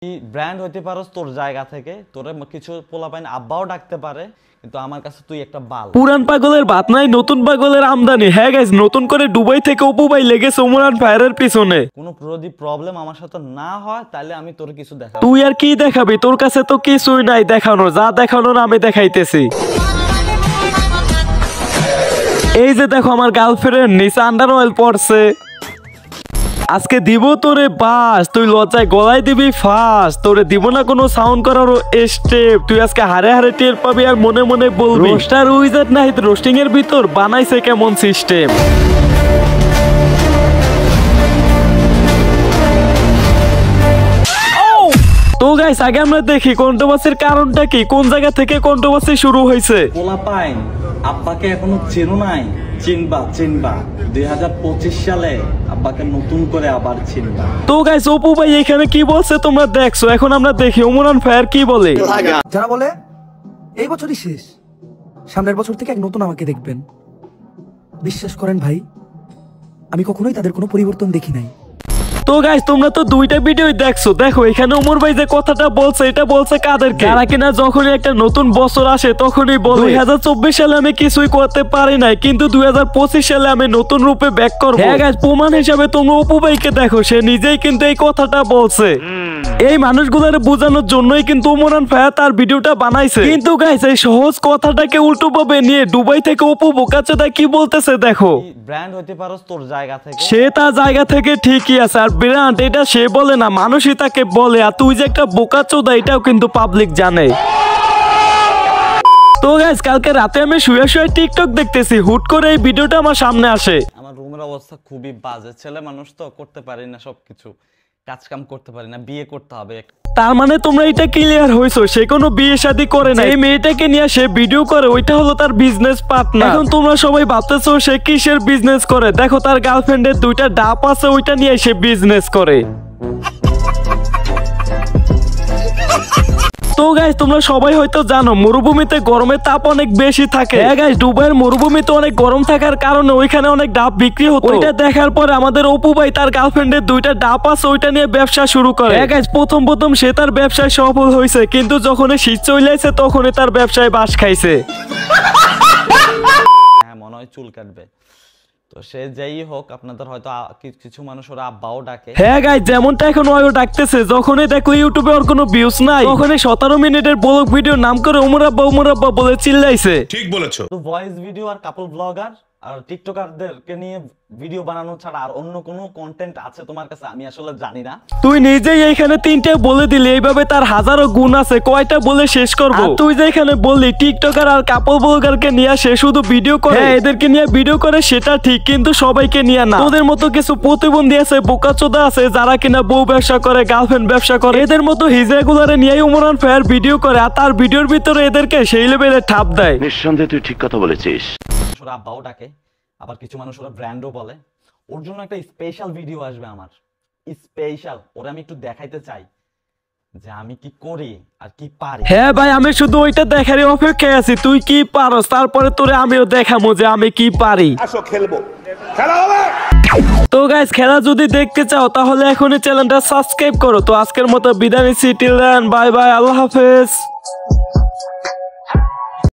Brand হইতে পারস তোর জায়গা থেকে, তোরে কিছু পোলাপাইন আব্বাও ডাকতে পারে, কিন্তু আমার কাছে তুই একটা বাল। পুরান পাগলের ভাত নাই, নতুন পাগলের আমদানি। হ্যাঁ গাইস, নতুন করে দুবাই থেকে অপু ভাই লেগেছে ওমরান ফায়ারের পিছনে। কোনো যদি প্রবলেম আমার সাথে না হয় তাহলে আমি তোর কিছু দেখাবো। তুই আর কি দেখাবি? তোর কাছে তো কিছুই নাই দেখানো, যা দেখানোর আমি দেখাইতেছি। এই যে দেখো আমার গার্লফ্রেন্ড নিচে আন্ডার অয়েল পড়ছে। আজকে দিব তোরে বাস, তুই লজ্জায় গলায় দিবি ফাঁস। তোরে দিব না কোনো সাউন্ড করার স্টেপ, তুই আজকে হারে হারে টের পাবি আর মনে মনে বলবি রোস্টার উইজার্ড নাহিদ রোস্টিং এর ভিতর বানাইছে কেমন সিস্টেম। তো গাইস, আগে আমরা দেখি কন্ট্রোভার্সির কারণটা কি, কোন জায়গা থেকে কন্ট্রোভার্সি শুরু হয়েছে। পোলাপাইন আব্বাকে এখনো চেনো নাই, চিনবা 2025 সালে আব্বাকে নতুন করে আবার চিনবা। তো গাইস, অপু ভাই এখানে কি বলছে তোমরা দেখছো, এখন আমরা দেখি ওমরান ফায়ার কি বলে। যারা বলে এই বছরই শেষ, সামনের বছর থেকে এক নতুন আমাকে দেখবেন, বিশ্বাস করেন ভাই, আমি কখনোই তাদের কোনো পরিবর্তন দেখি নাই। তো গাইস, তোমরা তো দুইটা ভিডিও দেখছো, দেখো এখানে ওমর ভাই যে কথাটা বলছে এটা বলছে কাদেরকে? যারা কিনা যখনই একটা নতুন বছর আসে তখনই বলে 2024 সালে আমি কিছুই করতে পারি নাই, কিন্তু 2025 সালে আমি নতুন রূপে ব্যাক করব। হ্যাঁ গাইস, প্রমাণ হিসাবে তোমরা অপু ভাইকে দেখো, সে নিজেই কিন্তু এই কথাটা বলছে। এই মানুষগুলোর বোঝানোর জন্যই কিন্তু ওমরান ফায়ার তার ভিডিওটা বানাইছে। কিন্তু গাইস, এই সহজ কথাটাকে উল্টো ভাবে নিয়ে দুবাই থেকে অপু বোকাচোদা কি বলতেছে দেখো। ব্র্যান্ড হইতে পারস তোর জায়গা থেকে, সে তার জায়গা থেকে ঠিকই আছে, আর ব্র্যান্ড এটা সে বলে না, মানুষই তাকে বলে। আর তুই যে একটা বোকাচোদা এটাও কিন্তু পাবলিক জানে। তো গাইস, কালকে রাতে আমি শুয়ে শুয়ে টিকটক দেখতেছি, হুট করে এই ভিডিওটা আমার সামনে আসে। আমার রুমের অবস্থা খুবই বাজে, ছেলে মানুষ তো করতে পারি না সবকিছু, কাজ কাম করতে পারি না, বিয়ে করতে হবে। তার মানে তোমরা এটা ক্লিয়ার হইছো, সে কোনো বিয়ে শাদী করে না, এই মেয়েটাকে নিয়ে সে ভিডিও করে, ওইটা হলো তার বিজনেস পার্টনার। এখন তোমরা সবাই ভাবতেছো সে কিসের বিজনেস করে, দেখো তার গার্লফ্রেন্ডের দুইটা ডাব আছে, ওইটা নিয়ে সে বিজনেস করে। তো গাইস, তোমরা সবাই হয়তো জানো মরুভূমিতে গরমের তাপ অনেক বেশি থাকে। হ্যাঁ গাইস, দুবাইয়ের মরুভূমিতে অনেক গরম থাকার কারণে ওইখানে অনেক ডাব বিক্রি হতো। ওইটা দেখার পরে আমাদের অপু ভাই তার গার্লফ্রেন্ডের দুইটা ডাব আছে, ওইটা নিয়ে ব্যবসা শুরু করে। হ্যাঁ গাইস, প্রথম সে তার ব্যবসায় সফল হয়েছে, কিন্তু যখন শীত চলে আসে তখনই তার ব্যবসায় বাস খাইছে। হ্যাঁ, মনে হয় চুল কাটবে। তো সে যেই হোক, আপনাদের হয়তো কিছু মানুষ ওরা আব্বাও ডাকে। হ্যাঁ গাইস, যেমনটা এখন ওই ডাকতেছে, যখনই দেখো ইউটিউবে ওর কোনো ভিউজ নাই, তখনই 17 মিনিটের ব্লগ ভিডিও নাম করে ওমর আব্বা বলে চিল্লাইছে। ঠিক বলেছো। তো ভয়েস ভিডিও আর কাপল ব্লগার আর টিকটকারদেরকে নিয়ে ভিডিও বানানো ছাড়া আর অন্য কোনো কন্টেন্ট আছে তোমার কাছে? আমি আসলে জানি না। তুই নিজেই এইখানে তিনটে বলে দিলি, এইভাবে তার হাজারো গুণ আছে, কয়টা বলে শেষ করবো? তুই যে এখানে বললি টিকটকার আর কাপল ব্লগারকে নিয়ে সে শুধু ভিডিও করে, এদেরকে নিয়ে ভিডিও করে সেটা ঠিক, কিন্তু সবাইকে নিয়ে না। ওদের মতো কিছু প্রতিবন্ধী আছে, বোকাচোদা আছে, যারা কিনা বউ ব্যবসা করে, গার্লফ্রেন্ড ব্যবসা করে, এদের মতো হিজড়াগুলারে নিয়েই ওমরান ফায়ার ভিডিও করে, আর তার ভিডিওর ভিতরে এদেরকে সেই লেভেলে ঠাপ দেয়। নিঃসন্দেহে তুই ঠিক কথা বলেছিস। ওরা আব্বাও ডাকে, আবার কিছু মানুষ ওরা ব্র্যান্ডও বলে। ওর জন্য একটা স্পেশাল ভিডিও আসবে আমার, স্পেশাল। ওরা আমি একটু দেখাইতে চাই যে আমি কি করি আর কি পারি। হ্যাঁ ভাই, আমি শুধু ওইটা দেখারই অপেক্ষায় আছি, তুই কি পারস, তারপরে তোরে আমিও দেখাবো যে আমি কি পারি। আসো খেলবো, খেলা হবে। তো গাইস, খেলা যদি দেখতে চাও তাহলে এখনই চ্যানেলটা সাবস্ক্রাইব করো। তো আজকের মতো বিদায় নিচ্ছি, টিল দেন, বাই বাই, আল্লাহ হাফেজ।